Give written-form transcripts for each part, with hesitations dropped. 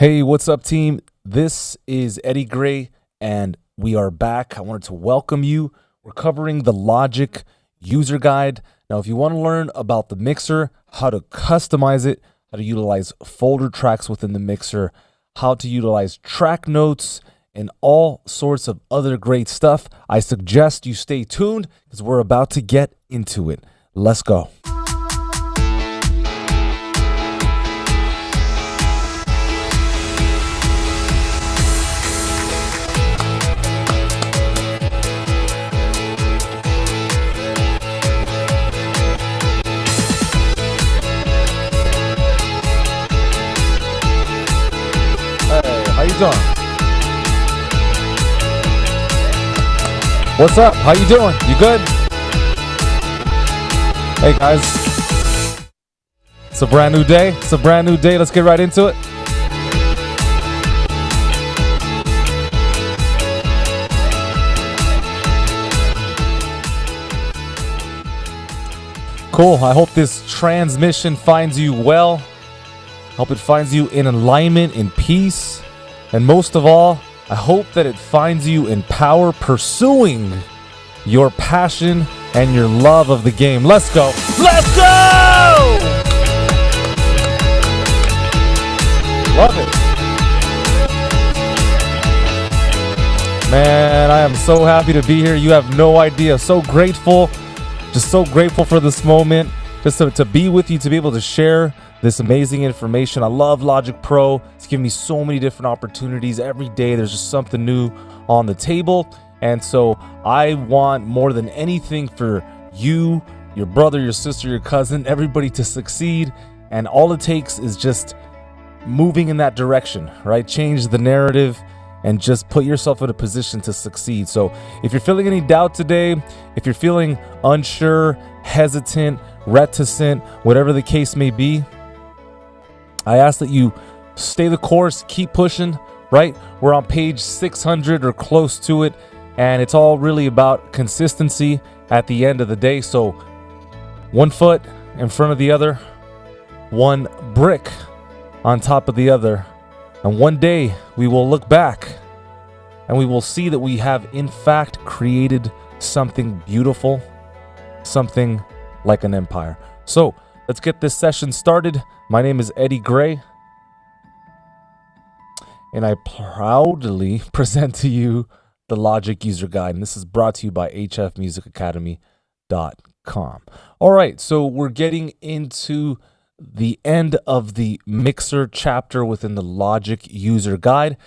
Hey, what's up, team? This is Eddie Gray, and we are back. I wanted to welcome you. We're covering the Logic user guide. Now, if you want to learn about the mixer, how to customize it, how to utilize folder tracks within the mixer, how to utilize track notes, and all sorts of other great stuff, I suggest you stay tuned because we're about to get into it. Let's go. How you doing? What's up? How you doing? You good? Hey guys. It's a brand new day. Let's get right into it. Cool. I hope this transmission finds you well. I hope it finds you in alignment, in peace. And most of all, I hope that it finds you in power, pursuing your passion and your love of the game. Let's go. Let's go! Love it. Man, I am so happy to be here. You have no idea. So grateful. Just so grateful for this moment. Just to be with you, to be able to share this amazing information. I love Logic Pro. It's given me so many different opportunities. Every day there's just something new on the table. And so I want more than anything for you, your brother, your sister, your cousin, everybody to succeed. And all it takes is just moving in that direction, right? Change the narrative and just put yourself in a position to succeed. So if you're feeling any doubt today, if you're feeling unsure, hesitant, reticent, whatever the case may be, I ask that you stay the course, keep pushing, right? We're on page 600 or close to it, and it's all really about consistency at the end of the day. So one foot in front of the other, one brick on top of the other, and one day we will look back and we will see that we have in fact created something beautiful, something like an empire. So let's get this session started. My name is Eddie Gray, and I proudly present to you the Logic User Guide, and this is brought to you by hfmusicacademy.com. All right, so we're getting into the end of the mixer chapter within the Logic User Guide.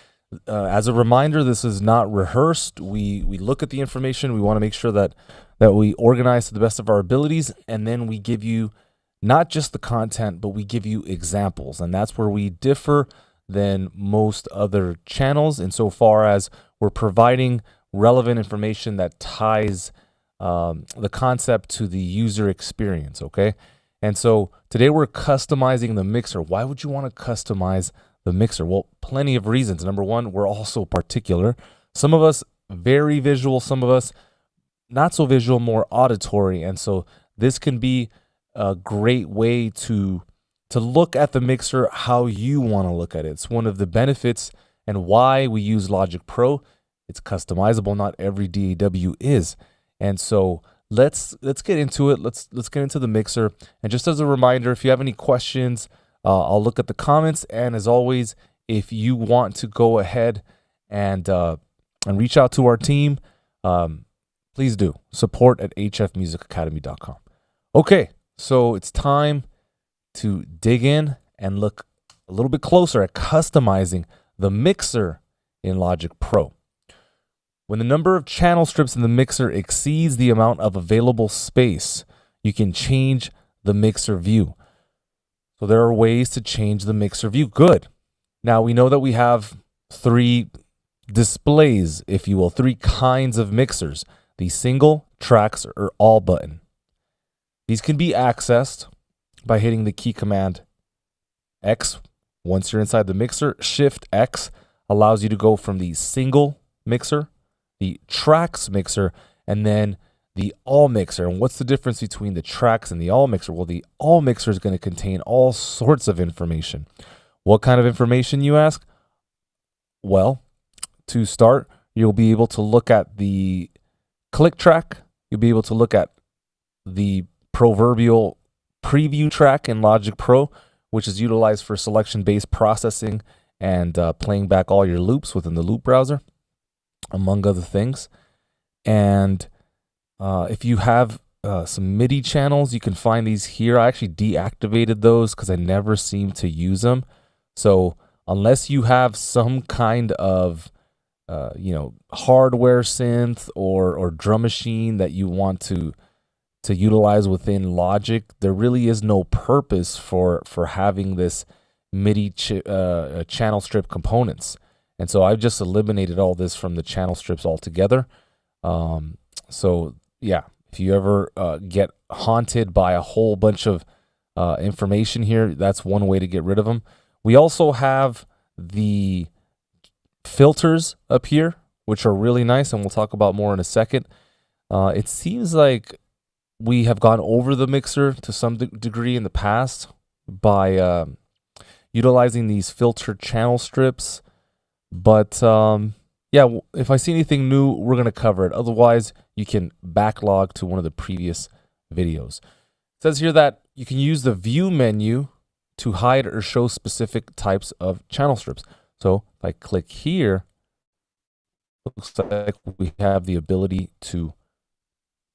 As a reminder, this is not rehearsed. We look at the information. We want to make sure that we organize to the best of our abilities, and then we give you not just the content, but we give you examples. And that's where we differ than most other channels insofar as we're providing relevant information that ties the concept to the user experience, okay? And so today we're customizing the mixer. Why would you want to customize the mixer? Well, plenty of reasons. Number one, we're also particular. Some of us very visual, some of us not so visual, more auditory. And so this can be a great way to look at the mixer how you want to look at it. It's one of the benefits and why we use Logic Pro. It's customizable. Not every DAW is. And so let's get into it. Let's get into the mixer. And just as a reminder, if you have any questions, I'll look at the comments. And as always, if you want to go ahead and reach out to our team, please do. Support at hfmusicacademy.com. Okay, so it's time to dig in and look a little bit closer at customizing the mixer in Logic Pro. When the number of channel strips in the mixer exceeds the amount of available space, you can change the mixer view. So there are ways to change the mixer view. Good. Now we know that we have three displays, if you will, three kinds of mixers: the single, tracks, or all button. These can be accessed by hitting the key command X. Once you're inside the mixer, Shift X allows you to go from the single mixer, the tracks mixer, and then the all mixer. And what's the difference between the tracks and the all mixer? Well, the all mixer is going to contain all sorts of information. What kind of information, you ask? Well, to start, you'll be able to look at the click track. You'll be able to look at the proverbial preview track in Logic Pro, which is utilized for selection-based processing and playing back all your loops within the loop browser, among other things. And if you have some MIDI channels, you can find these here. I actually deactivated those because I never seem to use them. So unless you have some kind of hardware synth or drum machine that you want to utilize within Logic, there really is no purpose for having this MIDI channel strip components. And so I've just eliminated all this from the channel strips altogether. So yeah, if you ever get haunted by a whole bunch of information here, that's one way to get rid of them. We also have the filters up here, which are really nice, and we'll talk about more in a second. It seems like we have gone over the mixer to some degree in the past by utilizing these filtered channel strips. But yeah, if I see anything new, we're going to cover it. Otherwise, you can backlog to one of the previous videos. It says here that you can use the view menu to hide or show specific types of channel strips. So if I click here, looks like we have the ability to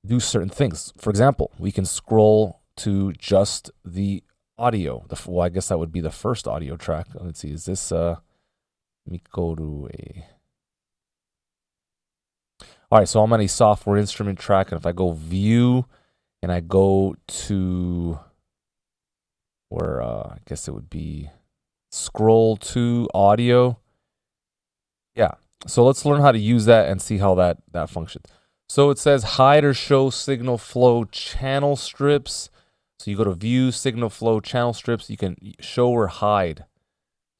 do certain things. For example, we can scroll to just the audio. Well, I guess that would be the first audio track. Let's see, is this, let me go to a, all right, so I'm on a software instrument track, and if I go view and I go to where, I guess it would be scroll to audio. Yeah, so let's learn how to use that and see how that functions. So it says hide or show signal flow channel strips. So you go to view signal flow channel strips. You can show or hide.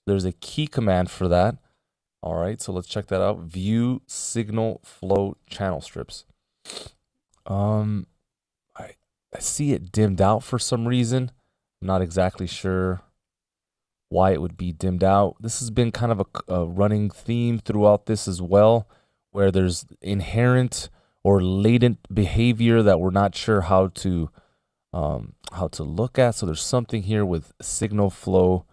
There's a key command for that. All right, so let's check that out. View signal flow channel strips. I see it dimmed out for some reason. I'm not exactly sure why it would be dimmed out. This has been kind of a running theme throughout this as well, where there's inherent or latent behavior that we're not sure how to look at. So there's something here with signal flow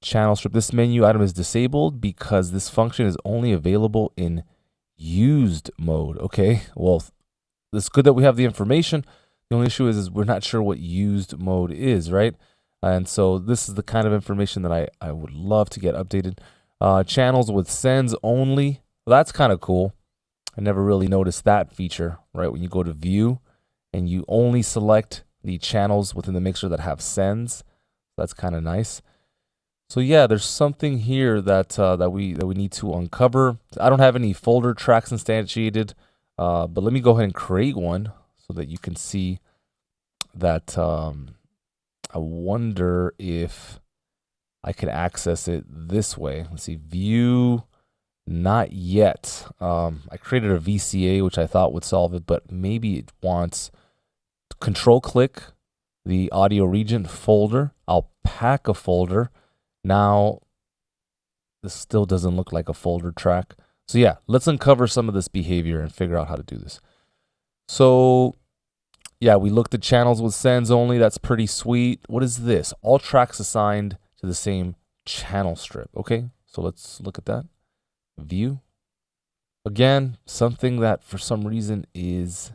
channel strip. This menu item is disabled because this function is only available in used mode. Okay, well, it's good that we have the information. The only issue is we're not sure what used mode is, right? And so this is the kind of information that I would love to get updated. Channels with sends only. Well, that's kind of cool. I never really noticed that feature, right? When you go to view and you only select the channels within the mixer that have sends. That's kind of nice. So yeah, there's something here that we need to uncover. I don't have any folder tracks instantiated, but let me go ahead and create one so that you can see that. I wonder if I could access it this way. Let's see, view, not yet. I created a VCA, which I thought would solve it, but maybe it wants control click the audio region folder. I'll pack a folder. Now, this still doesn't look like a folder track. So yeah, let's uncover some of this behavior and figure out how to do this. So yeah, we looked at channels with sends only. That's pretty sweet. What is this? All tracks assigned to the same channel strip. Okay, so let's look at that. View. Again, something that for some reason is,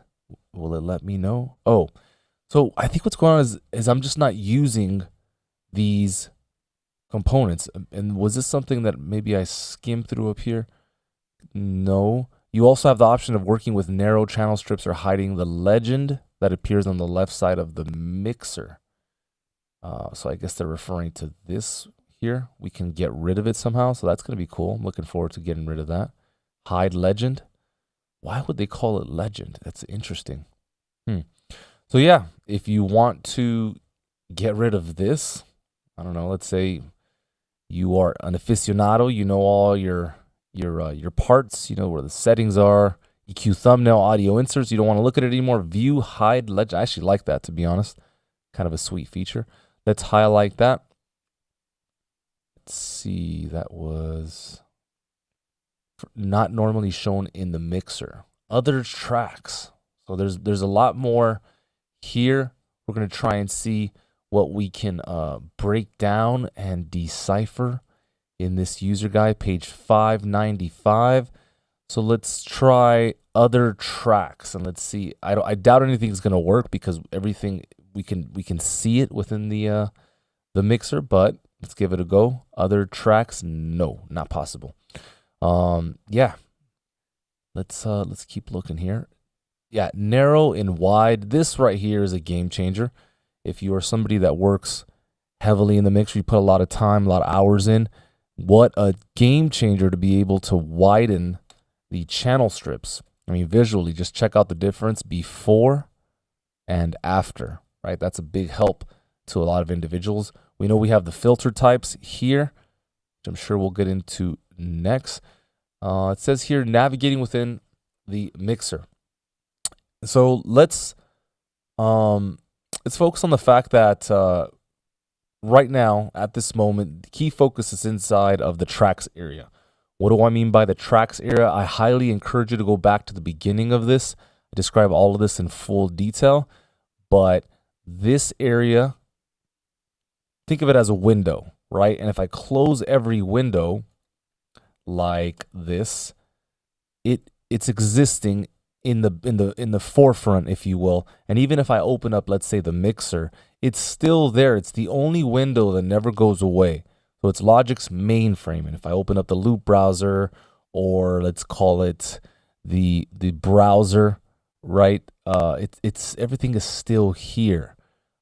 will it let me know? Oh, so I think what's going on is I'm just not using these components. And was this something that maybe I skimmed through up here? No. You also have the option of working with narrow channel strips or hiding the legend that appears on the left side of the mixer. So I guess they're referring to this here. We can get rid of it somehow. So that's going to be cool. I'm looking forward to getting rid of that. Hide legend. Why would they call it legend? That's interesting. So yeah, if you want to get rid of this, I don't know, let's say you are an aficionado, you know all your parts, you know where the settings are, EQ thumbnail, audio inserts, you don't want to look at it anymore, view, hide, legend. I actually like that, to be honest. Kind of a sweet feature. Let's highlight that. let's see, that was not normally shown in the mixer. Other tracks. So there's a lot more here. We're going to try and see what we can break down and decipher in this user guide, page 595. So let's try other tracks and let's see. I doubt anything's going to work because everything we can see it within the mixer, but let's give it a go. Other tracks, no, not possible. Yeah. Let's keep looking here. Yeah, narrow and wide. This right here is a game changer. If you are somebody that works heavily in the mixer, you put a lot of time, a lot of hours in. What a game changer to be able to widen the channel strips. I mean, visually, just check out the difference before and after, right? That's a big help to a lot of individuals. We know we have the filter types here, which I'm sure we'll get into next. It says here, navigating within the mixer. So let's focus on the fact that right now, at this moment, the key focus is inside of the tracks area. What do I mean by the tracks area? I highly encourage you to go back to the beginning of this. I describe all of this in full detail, but this area, think of it as a window, right? And if I close every window like this, it's existing in the forefront, if you will. And even if I open up, let's say, the mixer, it's still there. It's the only window that never goes away. So it's Logic's mainframe. And if I open up the loop browser, or let's call it the browser, right? It's everything is still here.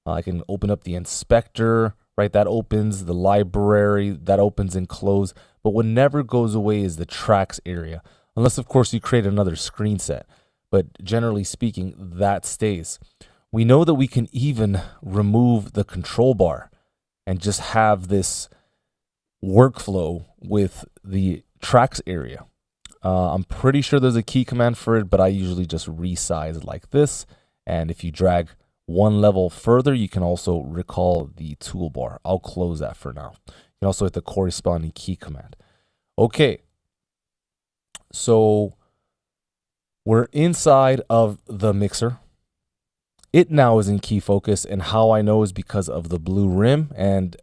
I can open up the inspector, right? That opens the library, that opens and close. But what never goes away is the tracks area, unless of course you create another screen set. But generally speaking, that stays. We know that we can even remove the control bar and just have this workflow with the tracks area. I'm pretty sure there's a key command for it, but I usually just resize it like this. And if you drag one level further, you can also recall the toolbar. I'll close that for now. You can also hit the corresponding key command. Okay, so we're inside of the mixer. It now is in key focus, and how I know is because of the blue rim. And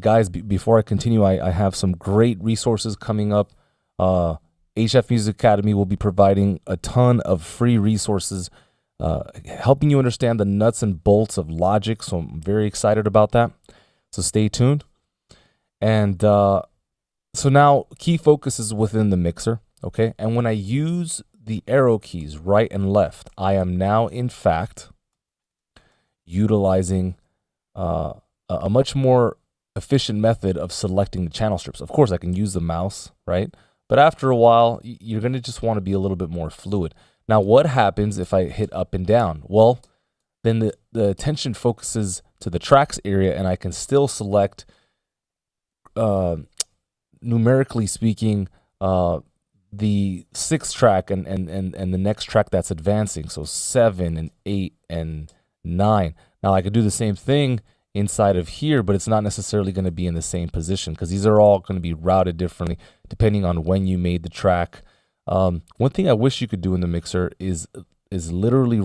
guys, before I continue, I have some great resources coming up. HF Music Academy will be providing a ton of free resources, helping you understand the nuts and bolts of Logic. So I'm very excited about that. So stay tuned. And so now key focus is within the mixer, okay? And when I use the arrow keys right and left, I am now in fact utilizing a much more efficient method of selecting the channel strips. Of course, I can use the mouse, right? But after a while, you're going to just want to be a little bit more fluid. Now, what happens if I hit up and down? Well, then the attention focuses to the tracks area, and I can still select, numerically speaking, the 6th track and the next track that's advancing. So 7 and 8 and 9. Now I could do the same thing inside of here, but it's not necessarily going to be in the same position because these are all going to be routed differently depending on when you made the track. One thing I wish you could do in the mixer is literally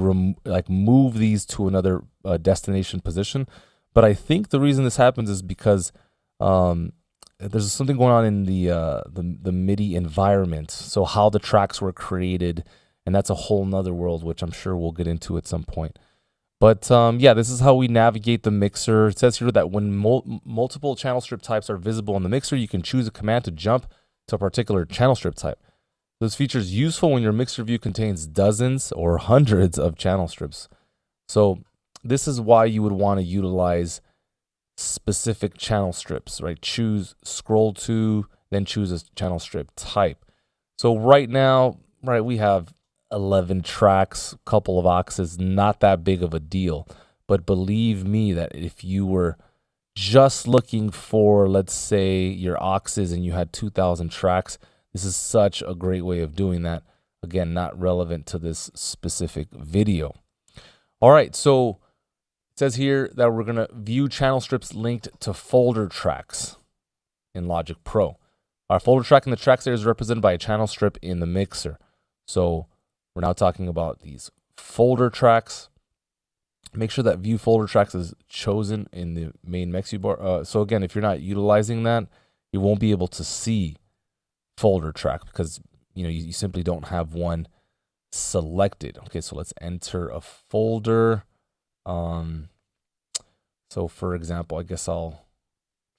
move these to another destination position. But I think the reason this happens is because there's something going on in the MIDI environment. So how the tracks were created, and that's a whole nother world, which I'm sure we'll get into at some point. But yeah, this is how we navigate the mixer. It says here that when multiple channel strip types are visible in the mixer, you can choose a command to jump to a particular channel strip type. This feature is useful when your mixer view contains dozens or hundreds of channel strips. So this is why you would want to utilize specific channel strips, right? Choose scroll to, then choose a channel strip type. So right now, right, we have 11 tracks, couple of auxes, not that big of a deal. But believe me that if you were just looking for, let's say, your auxes and you had 2,000 tracks, this is such a great way of doing that. Again, not relevant to this specific video. All right, so it says here that we're going to view channel strips linked to folder tracks. in Logic Pro. Our folder track in the tracks area is represented by a channel strip in the mixer. So we're now talking about these folder tracks. Make sure that view folder tracks is chosen in the main mixu bar. So again, if you're not utilizing that, you won't be able to see folder track because you simply don't have one selected. Okay, so let's enter a folder. So for example, I guess I'll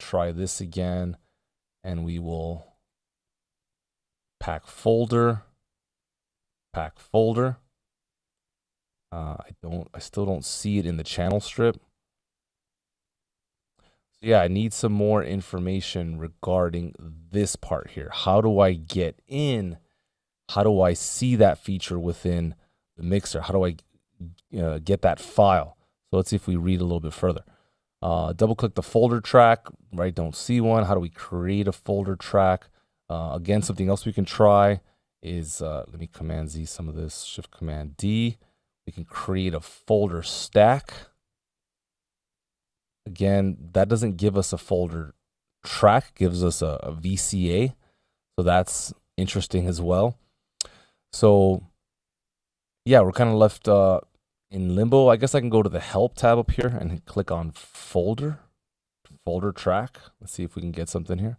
try this again, and we will pack folder. I still don't see it in the channel strip. So yeah, I need some more information regarding this part here. How do I get in? How do I see that feature within the mixer? How do I get that file? So let's see if we read a little bit further. Double click the folder track, right? Don't see one. How do we create a folder track? Again, something else we can try is, let me Command Z some of this, Shift Command D. We can create a folder stack. Again, that doesn't give us a folder track, it gives us a VCA. So that's interesting as well. So yeah, we're kind of left in limbo. I guess I can go to the help tab up here and click on folder track. Let's see if we can get something here.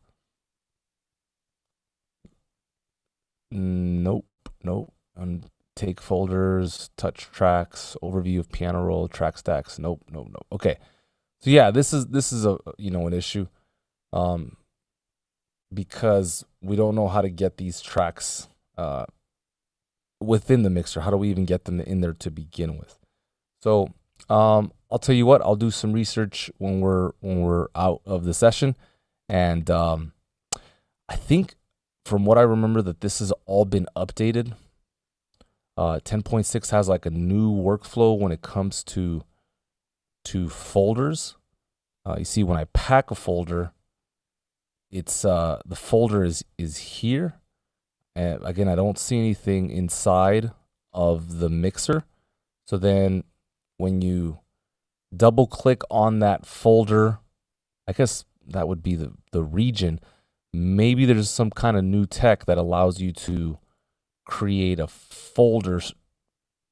Nope. Take folders, touch tracks, overview of piano roll, track stacks. Nope. Okay. So yeah, this is a an issue, because we don't know how to get these tracks within the mixer. How do we even get them in there to begin with? So I'll tell you what, I'll do some research when we're out of the session, and I think from what I remember that this has all been updated. 10.6 has like a new workflow when it comes to folders. You see, when I pack a folder, it's the folder is here. And again, I don't see anything inside of the mixer. So then when you double click on that folder, I guess that would be the region. Maybe there's some kind of new tech that allows you to create a folder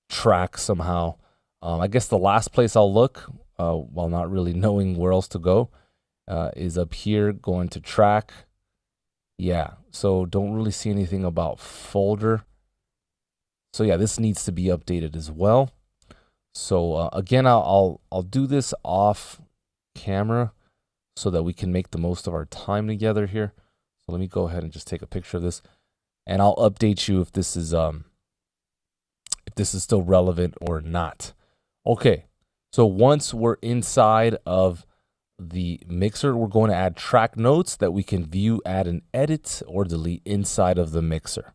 track somehow. I guess the last place I'll look, while not really knowing where else to go, is up here, going to track. Yeah, so don't really see anything about folder. So yeah, this needs to be updated as well. So again, I'll do this off camera so that we can make the most of our time together here. So let me go ahead and just take a picture of this, and I'll update you if this is still relevant or not. Okay, so once we're inside of the mixer, we're going to add track notes that we can view, add and edit, or delete inside of the mixer.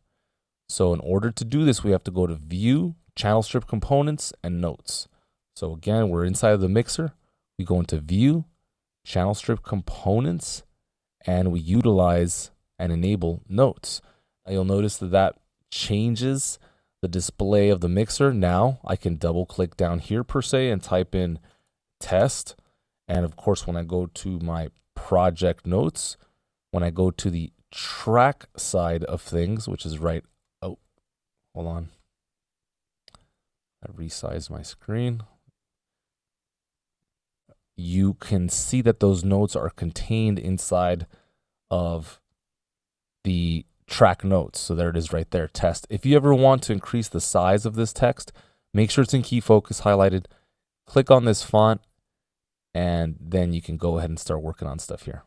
So in order to do this, we have to go to View, Channel Strip Components, and Notes. So again, we're inside of the mixer. We go into View, Channel Strip Components, and we utilize and enable Notes. Now you'll notice that changes the display of the mixer. Now I can double click down here per se and type in test. And of course, when I go to my project notes, when I go to the track side of things, which is right, oh, hold on. I resized my screen. You can see that those notes are contained inside of the track notes. So there it is right there, test. If you ever want to increase the size of this text, make sure it's in key focus highlighted. Click on this font, and then you can go ahead and start working on stuff here.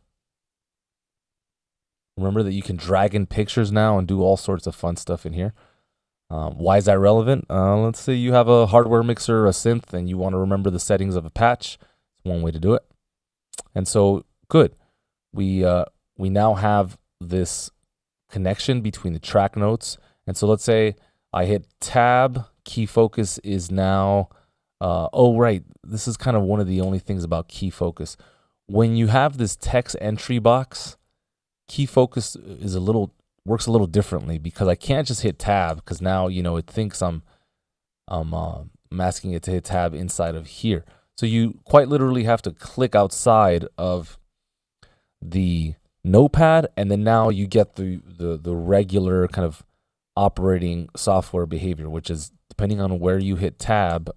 Remember that you can drag in pictures now and do all sorts of fun stuff in here. Why is that relevant? Let's say you have a hardware mixer, a synth, and you want to remember the settings of a patch. It's one way to do it. And so, good. We now have this connection between the track notes. And so let's say I hit tab, key focus is now, oh, right. This is kind of one of the only things about key focus. When you have this text entry box, key focus is works a little differently, because I can't just hit tab, because now, it thinks I'm asking it to hit tab inside of here. So you quite literally have to click outside of the Notepad, and then now you get the regular kind of operating software behavior, which is depending on where you hit tab.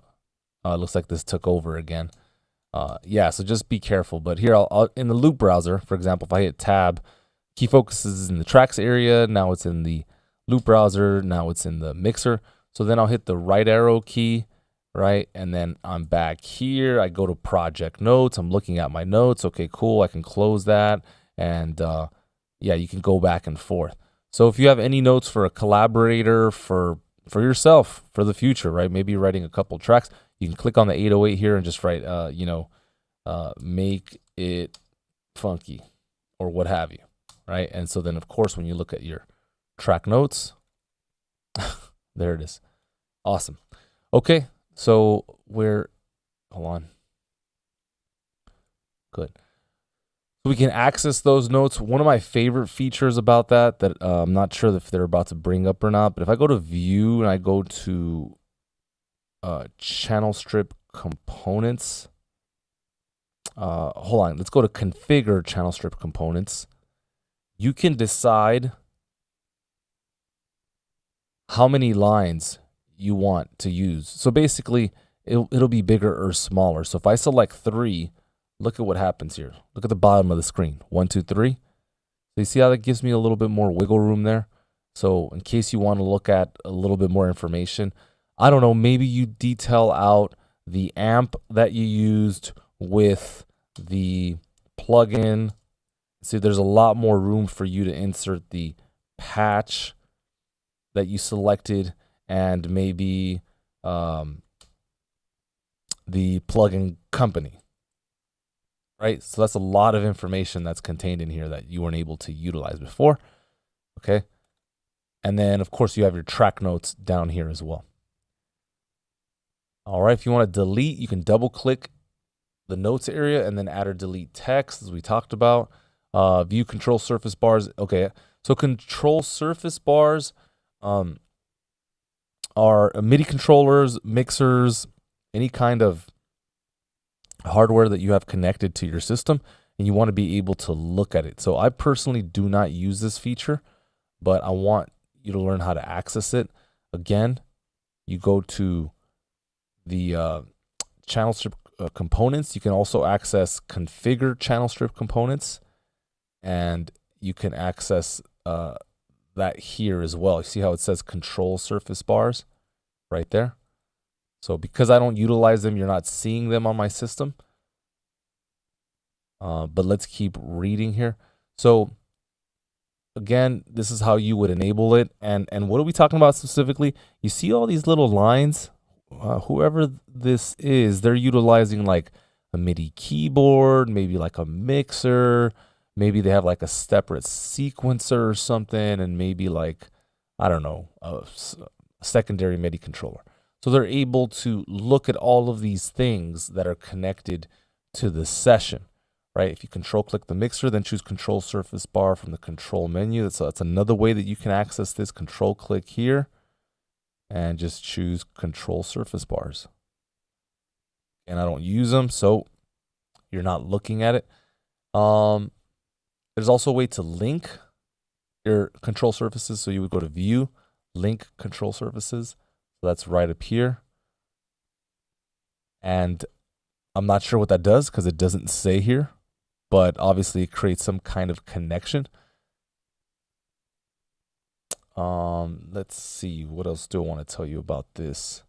Looks like this took over again. Yeah, so just be careful. But here, I'll in the Loop browser, for example, if I hit tab, key focus is in the tracks area. Now it's in the Loop browser. Now it's in the mixer. So then I'll hit the right arrow key, right? And then I'm back here. I go to project notes. I'm looking at my notes. Okay, cool. I can close that. And yeah, you can go back and forth. So if you have any notes for a collaborator, for yourself, for the future, right? Maybe you're writing a couple tracks. You can click on the 808 here and just write, make it funky or what have you, right? And so then, of course, when you look at your track notes, there it is. Awesome. Okay, so hold on. Good. So we can access those notes. One of my favorite features about that I'm not sure if they're about to bring up or not, but if I go to View and I go to Channel Strip Components, hold on, let's go to Configure Channel Strip Components. You can decide how many lines you want to use. So basically, it'll be bigger or smaller. So if I select 3, look at what happens here. Look at the bottom of the screen. 1, 2, 3. So you see how that gives me a little bit more wiggle room there? So in case you want to look at a little bit more information, I don't know, maybe you detail out the amp that you used with the plugin. See, there's a lot more room for you to insert the patch that you selected and maybe the plugin company, right? So that's a lot of information that's contained in here that you weren't able to utilize before, okay? And then, of course, you have your track notes down here as well. All right, if you want to delete, you can double-click the notes area and then add or delete text, as we talked about. View control surface bars. Okay, so control surface bars are MIDI controllers, mixers, any kind of hardware that you have connected to your system, and you want to be able to look at it. So I personally do not use this feature, but I want you to learn how to access it. Again, you go to the channel strip components. You can also access configure channel strip components, and you can access that here as well. You see how it says control surface bars right there? So because I don't utilize them, you're not seeing them on my system. But let's keep reading here. So again, this is how you would enable it. And what are we talking about specifically? You see all these little lines? Whoever this is, they're utilizing like a MIDI keyboard, maybe like a mixer, maybe they have like a separate sequencer or something, and maybe like, I don't know, a secondary MIDI controller. So they're able to look at all of these things that are connected to the session, right? If you control click the mixer, then choose control surface bar from the control menu. That's another way that you can access this. Control click here and just choose control surface bars. And I don't use them, so you're not looking at it. There's also a way to link your control surfaces. So you would go to View, Link Control Surfaces. So that's right up here. And I'm not sure what that does because it doesn't say here, but obviously it creates some kind of connection. Let's see, what else do I want to tell you about this?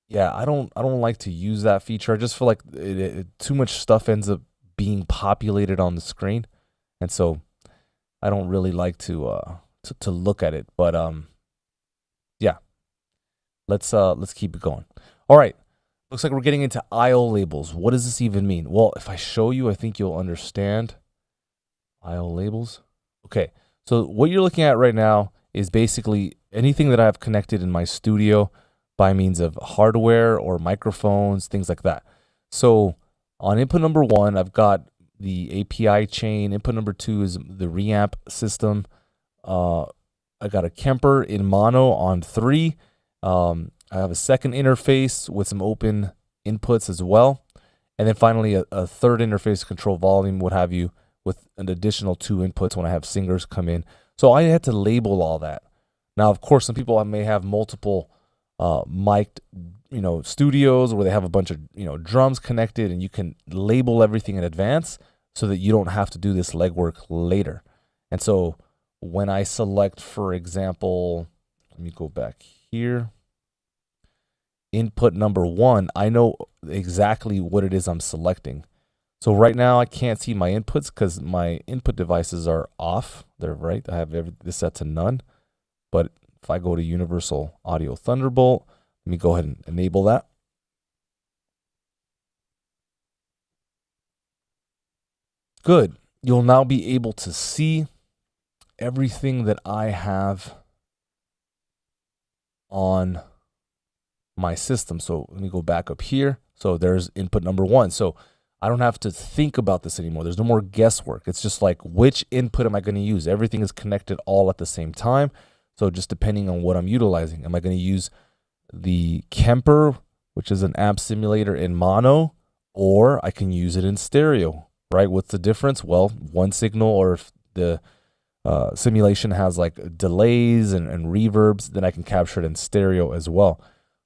Yeah, I don't like to use that feature. I just feel like too much stuff ends up being populated on the screen, and so I don't really like to look at it. But yeah, let's keep it going. All right, looks like we're getting into IO labels. What does this even mean? Well, if I show you, I think you'll understand. IO labels. Okay, so what you're looking at right now is basically anything that I have connected in my studio by means of hardware or microphones, things like that. So on input number 1, I've got the API chain. Input number 2 is the reamp system. I got a Kemper in mono on 3. I have a second interface with some open inputs as well. And then finally, a third interface to control volume, what have you, with an additional 2 inputs when I have singers come in. So I had to label all that. Now, of course, some people may have multiple mic'd, studios where they have a bunch of, drums connected, and you can label everything in advance so that you don't have to do this legwork later. And so when I select, for example, let me go back here, input number 1, I know exactly what it is I'm selecting. So right now I can't see my inputs because my input devices are off. They're right. I have this set to none. But if I go to Universal Audio Thunderbolt, let me go ahead and enable that. Good. You'll now be able to see everything that I have on my system. So let me go back up here. So there's input number 1. So I don't have to think about this anymore. There's no more guesswork. It's just like, which input am I going to use? Everything is connected all at the same time. So just depending on what I'm utilizing, am I going to use the Kemper, which is an amp simulator in mono, or I can use it in stereo, right? What's the difference? Well, one signal, or if the simulation has like delays and reverbs, then I can capture it in stereo as well.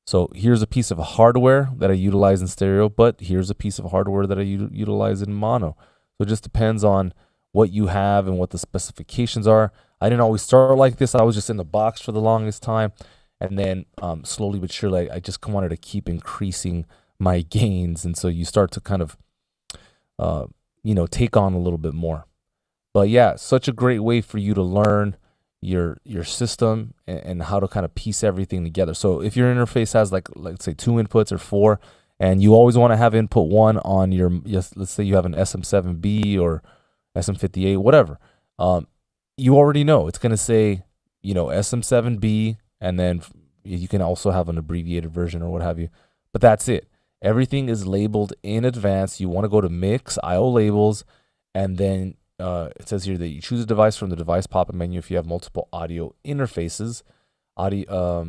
So here's a piece of hardware that I utilize in stereo, but here's a piece of hardware that I utilize in mono. So it just depends on what you have and what the specifications are. I didn't always start like this. I was just in the box for the longest time. And then slowly but surely, I just wanted to keep increasing my gains. And so you start to kind of, take on a little bit more. But yeah, such a great way for you to learn your system and how to kind of piece everything together. So if your interface has like let's say 2 inputs or 4, and you always want to have input 1 on your, let's say you have an SM7B or SM58, whatever, you already know it's going to say, SM7B, and then you can also have an abbreviated version or what have you, but that's it. Everything is labeled in advance. You want to go to Mix, IO Labels, and then it says here that you choose a device from the device pop-up menu if you have multiple audio interfaces.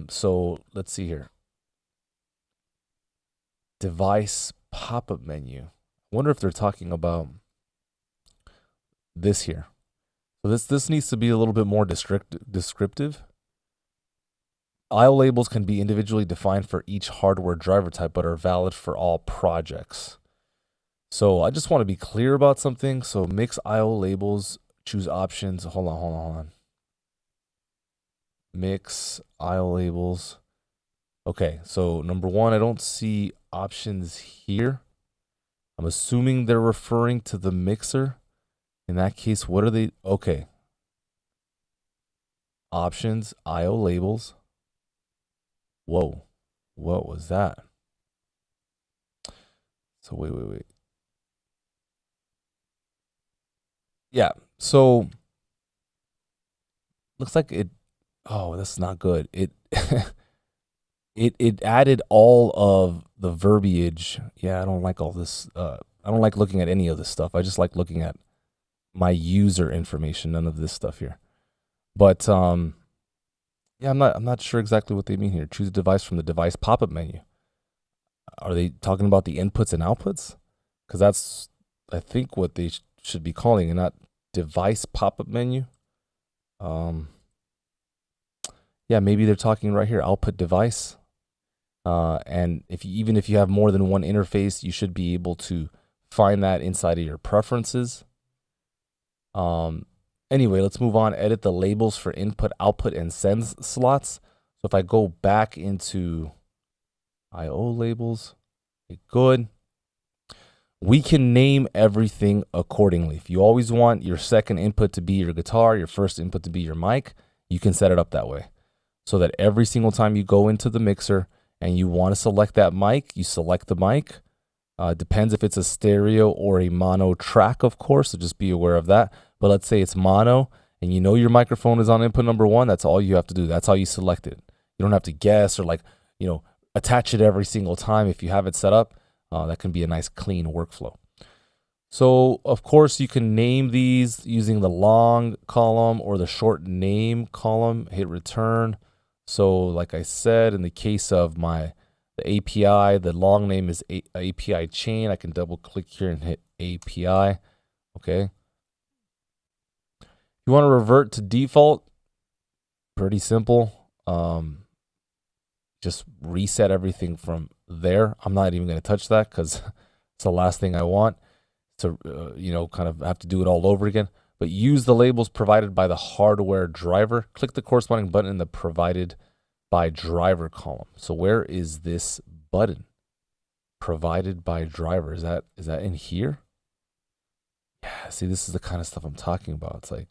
So let's see here. Device pop-up menu. I wonder if they're talking about this here. So this needs to be a little bit more descriptive. IO labels can be individually defined for each hardware driver type, but are valid for all projects. So I just want to be clear about something. So mix IO labels, choose options. Hold on. Mix IO labels. Okay, so number 1, I don't see options here. I'm assuming they're referring to the mixer. In that case, what are they? Okay. Options, IO labels. Whoa, what was that? So wait. Yeah, so looks like it, oh, that's not good. It it added all of the verbiage. Yeah, I don't like all this. I don't like looking at any of this stuff. I just like looking at my user information, none of this stuff here. But yeah, I'm not sure exactly what they mean here. Choose a device from the device pop-up menu. Are they talking about the inputs and outputs? Because that's, I think, what they should be calling, and not device pop-up menu. Yeah, maybe they're talking right here, output device. And even if you have more than one interface, you should be able to find that inside of your preferences. Anyway, let's move on. Edit the labels for input, output, and sends slots. So if I go back into IO labels, okay, good. We can name everything accordingly. If you always want your second input to be your guitar, your first input to be your mic, you can set it up that way. So that every single time you go into the mixer and you want to select that mic, you select the mic. Depends if it's a stereo or a mono track, of course, so just be aware of that. But let's say it's mono and you know your microphone is on input number 1, that's all you have to do. That's how you select it. You don't have to guess or attach it every single time. If you have it set up, that can be a nice clean workflow. So of course you can name these using the long column or the short name column, hit return. So like I said, in the case of my the API. The long name is API chain. I can double click here and hit API. Okay. You want to revert to default? Pretty simple. Just reset everything from there. I'm not even going to touch that because it's the last thing I want to, kind of have to do it all over again. But use the labels provided by the hardware driver. Click the corresponding button in the provided by driver column. So where is this button? Provided by driver. Is that in here? Yeah, see, this is the kind of stuff I'm talking about. It's like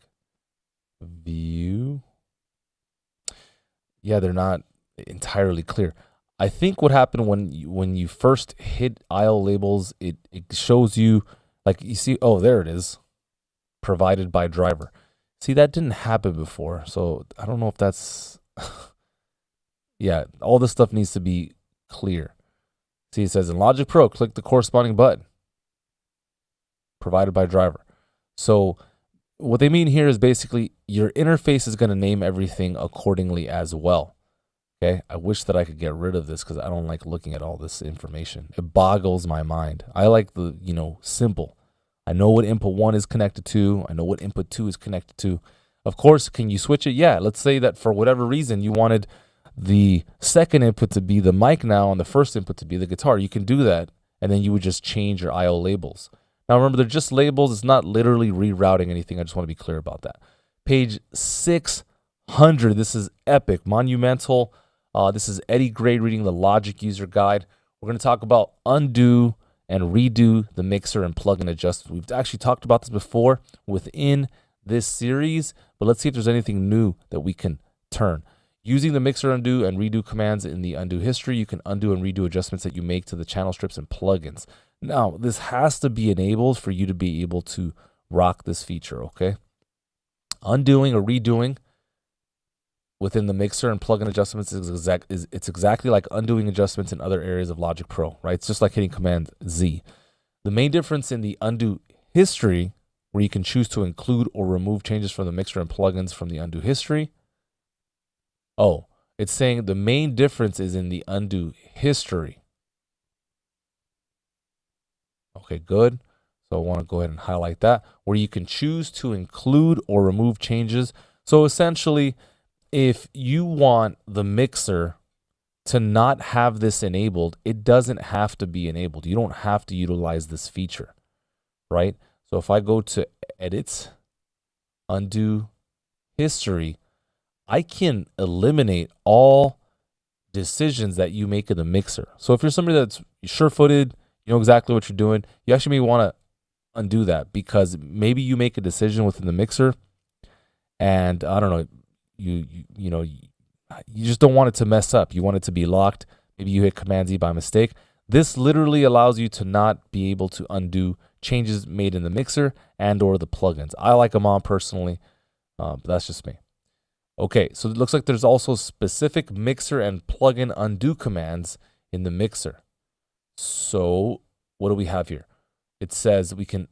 view. Yeah, they're not entirely clear. I think what happened when you first hit IO labels, it shows you, like, you see, oh, there it is. Provided by driver. See, that didn't happen before. So I don't know if that's yeah, all this stuff needs to be clear. See, it says in Logic Pro, click the corresponding button. Provided by driver. So what they mean here is basically your interface is going to name everything accordingly as well. Okay, I wish that I could get rid of this because I don't like looking at all this information. It boggles my mind. I like the, simple. I know what input 1 is connected to. I know what input 2 is connected to. Of course, can you switch it? Yeah, let's say that for whatever reason you wanted the second input to be the mic now and the first input to be the guitar. You can do that, and then you would just change your IO labels. Now remember, they're just labels. It's not literally rerouting anything. I just want to be clear about that. Page 600. This is epic, monumental. This is Eddie Gray reading the Logic User Guide. We're going to talk about undo and redo the mixer and plugin adjustments. We've actually talked about this before within this series, but let's see if there's anything new that we can turn. Using the mixer undo and redo commands in the undo history, you can undo and redo adjustments that you make to the channel strips and plugins. Now, this has to be enabled for you to be able to rock this feature, okay? Undoing or redoing within the mixer and plugin adjustments it's exactly like undoing adjustments in other areas of Logic Pro, right? It's just like hitting Command Z. The main difference in the undo history, where you can choose to include or remove changes from the mixer and plugins from the undo history. Oh, it's saying the main difference is in the undo history. Okay, good. So I want to go ahead and highlight that, where you can choose to include or remove changes. So essentially, if you want the mixer to not have this enabled, it doesn't have to be enabled. You don't have to utilize this feature, right? So if I go to Edit, Undo History, I can eliminate all decisions that you make in the mixer. So if you're somebody that's sure-footed, you know exactly what you're doing, you actually may want to undo that, because maybe you make a decision within the mixer and I don't know, you just don't want it to mess up. You want it to be locked. Maybe you hit Command Z by mistake. This literally allows you to not be able to undo changes made in the mixer and or the plugins. I like them on personally, but that's just me. Okay, so it looks like there's also specific mixer and plugin undo commands in the mixer. So what do we have here? It says we can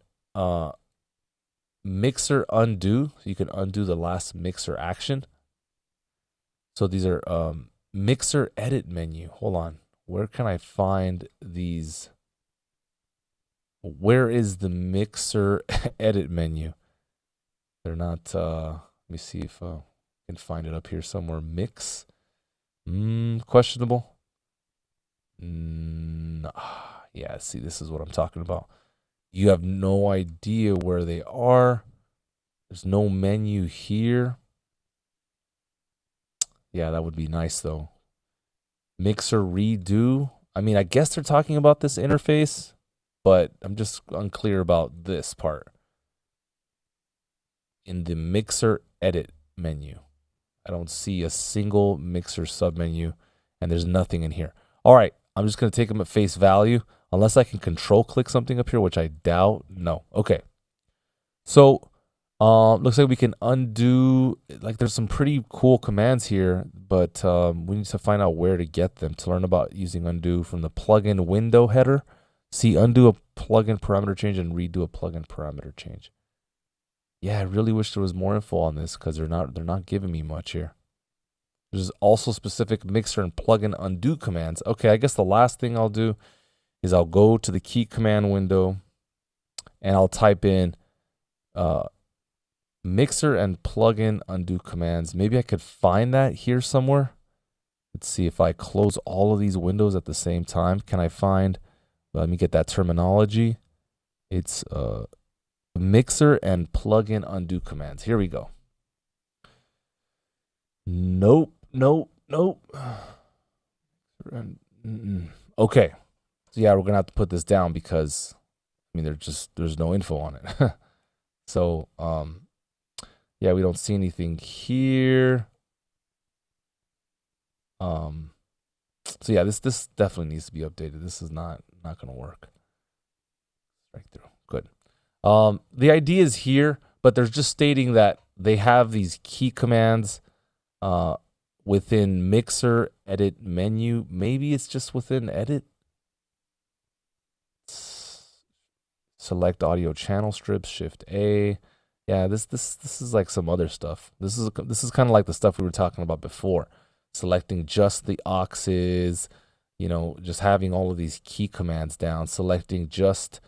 mixer undo. So you can undo the last mixer action. So these are mixer edit menu. Hold on. Where can I find these? Where is the mixer edit menu? They're not, let me see if I can find it up here somewhere. Mix. Questionable. Yeah, see, this is what I'm talking about. You have no idea where they are. There's no menu here. Yeah, that would be nice though. Mixer redo. I mean, I guess they're talking about this interface, but I'm just unclear about this part. In the mixer edit menu, I don't see a single mixer submenu, and there's nothing in here. All right, I'm just going to take them at face value, unless I can control click something up here, which I doubt. No. Okay. So looks like we can undo, like there's some pretty cool commands here, but we need to find out where to get them. To learn about using undo from the plugin window header, see undo a plugin parameter change and redo a plugin parameter change. Yeah, I really wish there was more info on this because they're not giving me much here. There's also specific mixer and plugin undo commands. Okay, I guess the last thing I'll do is I'll go to the key command window and I'll type in mixer and plugin undo commands. Maybe I could find that here somewhere. Let's see if I close all of these windows at the same time. Can I find, let me get that terminology. It's mixer and plugin undo commands. Here we go. Nope. Okay. So yeah, we're gonna have to put this down because I mean there's no info on it. So yeah, we don't see anything here. So yeah, this definitely needs to be updated. This is not gonna work. Strike through. Good. The idea is here, but they're just stating that they have these key commands within mixer edit menu. Maybe it's just within edit. Select audio channel strips, Shift A. Yeah, this is like some other stuff. This is kind of like the stuff we were talking about before. Selecting just the auxes, you know, just having all of these key commands down, selecting just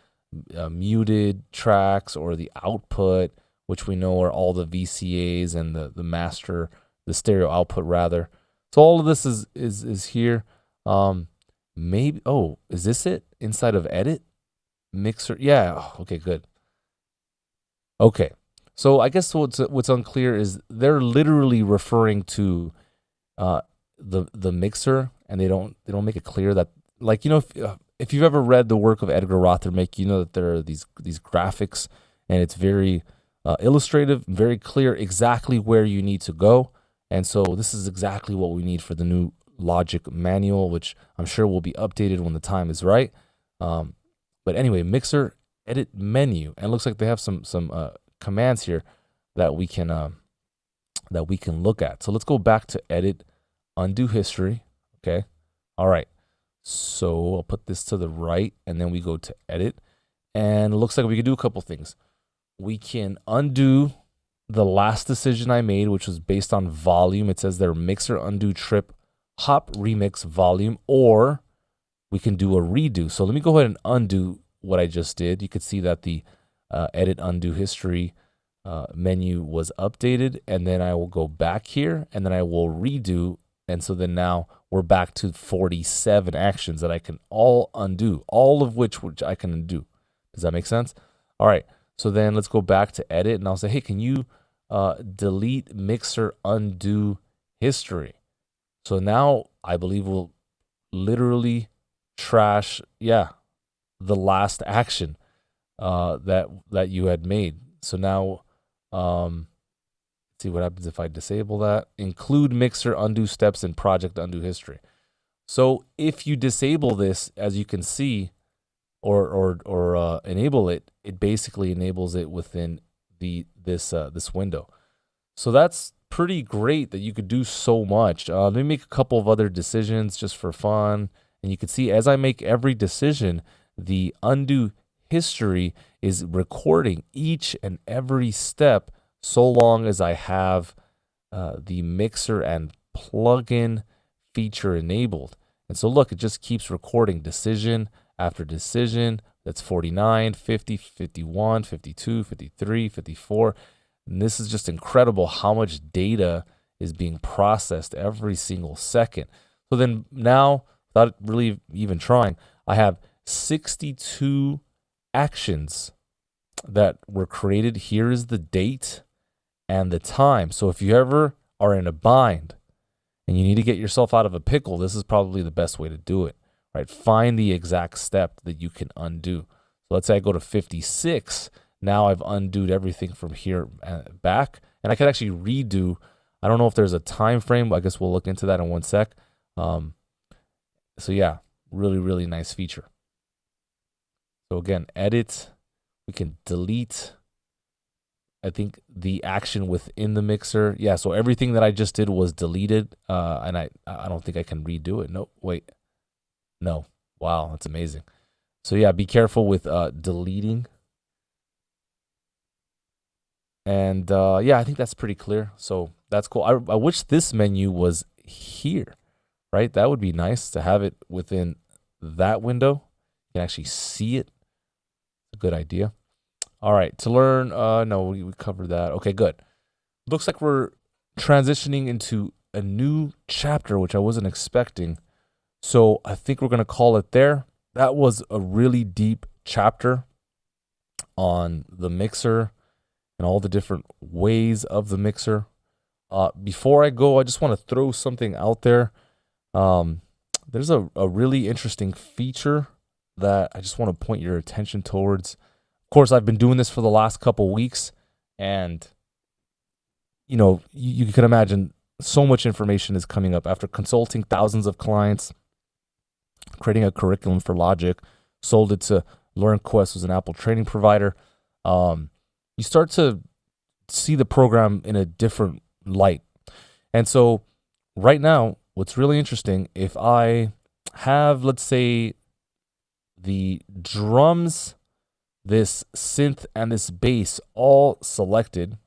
muted tracks or the output, which we know are all the VCAs and the master, the stereo output rather. So all of this is here. Maybe, oh, is this it inside of edit mixer? Yeah. Oh, okay, good. Okay. So I guess what's unclear is they're literally referring to the mixer, and they don't make it clear that, like, you know, if you've ever read the work of Edgar Rothermake, you know that there are these graphics, and it's very illustrative, very clear exactly where you need to go. And so this is exactly what we need for the new Logic manual, which I'm sure will be updated when the time is right. But anyway, mixer edit menu, and it looks like they have some commands here that we can look at. So let's go back to edit, undo history. Okay. All right. So I'll put this to the right, and then we go to edit, and it looks like we can do a couple things. We can undo the last decision I made, which was based on volume. It says there mixer undo trip hop remix volume, or we can do a redo. So let me go ahead and undo what I just did. You could see that the edit undo history menu was updated, and then I will go back here, and then I will redo. And so then now we're back to 47 actions that I can all undo, all of which I can undo. Does that make sense? All right. So then let's go back to edit, and I'll say, hey, can you delete mixer undo history? So now I believe we'll literally trash, yeah, the last action that you had made. So now, see what happens if I disable that. Include mixer undo steps in project undo history. So if you disable this, as you can see, or enable it, it basically enables it within this window. So that's pretty great that you could do so much. Let me make a couple of other decisions just for fun. And you can see as I make every decision, the undo history is recording each and every step so long as I have the mixer and plugin feature enabled. And so look, it just keeps recording decision after decision. That's 49, 50, 51, 52, 53, 54. And this is just incredible how much data is being processed every single second. So then now, without really even trying, I have 62 actions that were created. Here is the date and the time. So if you ever are in a bind and you need to get yourself out of a pickle, this is probably the best way to do it, right? Find the exact step that you can undo. So let's say I go to 56. Now I've undoed everything from here back, and I can actually redo. I don't know if there's a time frame, but I guess we'll look into that in one sec. So yeah, really, really nice feature. So again, edit, we can delete, I think, the action within the mixer. Yeah, so everything that I just did was deleted, and I don't think I can redo it. No, wait. No. Wow, that's amazing. So yeah, be careful with deleting. And yeah, I think that's pretty clear. So that's cool. I wish this menu was here, right? That would be nice to have it within that window. You can actually see it. A good idea. All right, to learn, no, we covered that. Okay, good. Looks like we're transitioning into a new chapter, which I wasn't expecting. So I think we're going to call it there. That was a really deep chapter on the mixer and all the different ways of the mixer. Before I go, I just want to throw something out there. There's a really interesting feature that I just want to point your attention towards. Of course, I've been doing this for the last couple weeks, and you can imagine so much information is coming up after consulting thousands of clients, creating a curriculum for Logic, sold it to LearnQuest, who's an Apple training provider. You start to see the program in a different light. And so right now, what's really interesting, if I have, let's say, the drums, this synth, and this bass all selected,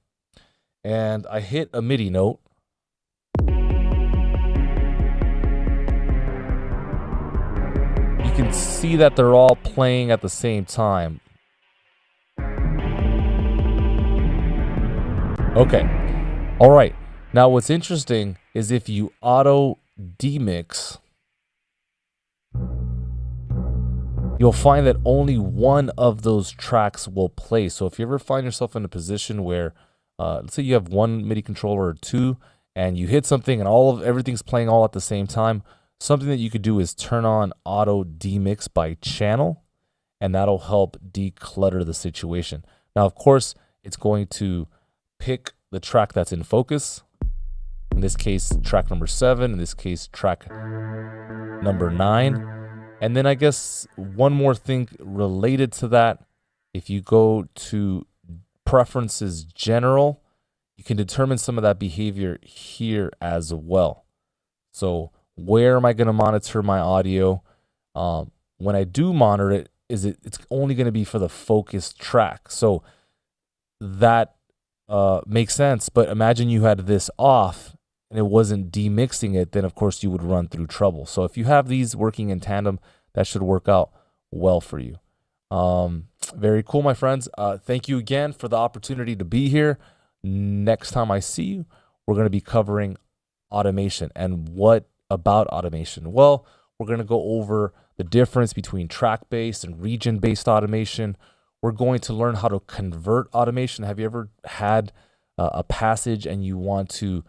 and I hit a MIDI note, you can see that they're all playing at the same time. Okay. All right. Now what's interesting is if you auto demix, you'll find that only one of those tracks will play. So if you ever find yourself in a position where, let's say you have one MIDI controller or two, and you hit something and everything's playing all at the same time, something that you could do is turn on auto demix by channel, and that'll help declutter the situation. Now, of course, it's going to pick the track that's in focus. In this case, track number 7. In this case, track number 9. And then I guess one more thing related to that, if you go to Preferences General, you can determine some of that behavior here as well. So where am I going to monitor my audio? When I do monitor it, it's only going to be for the focused track. So that makes sense. But imagine you had this off and it wasn't demixing it, then of course you would run through trouble. So if you have these working in tandem, that should work out well for you. Very cool, my friends. Thank you again for the opportunity to be here. Next time I see you, we're going to be covering automation. And what about automation? Well, we're going to go over the difference between track-based and region-based automation. We're going to learn how to convert automation. Have you ever had a passage and you want to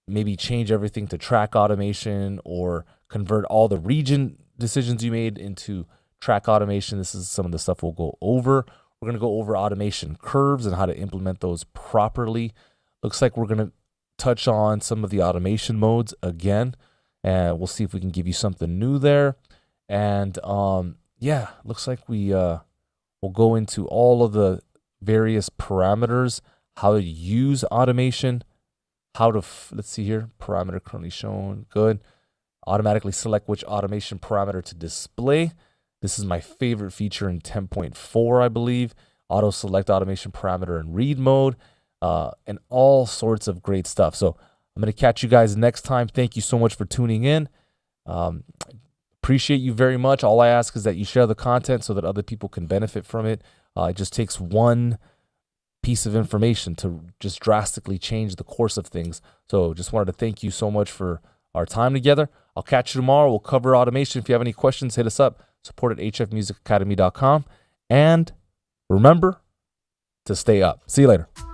maybe change everything to track automation or convert all the region decisions you made into track automation? This is some of the stuff we'll go over. We're going to go over automation curves and how to implement those properly. Looks like we're going to touch on some of the automation modes again, and we'll see if we can give you something new there. And yeah, looks like we'll go into all of the various parameters, how to use automation, how to, let's see here, parameter currently shown, good. Automatically select which automation parameter to display. This is my favorite feature in 10.4, I believe. Auto select automation parameter in read mode, and all sorts of great stuff. So I'm going to catch you guys next time. Thank you so much for tuning in. Appreciate you very much. All I ask is that you share the content so that other people can benefit from it. It just takes one piece of information to just drastically change the course of things. So just wanted to thank you so much for our time together. I'll catch you tomorrow. We'll cover automation. If you have any questions, hit us up. Support at hfmusicacademy.com. And remember to stay up. See you later.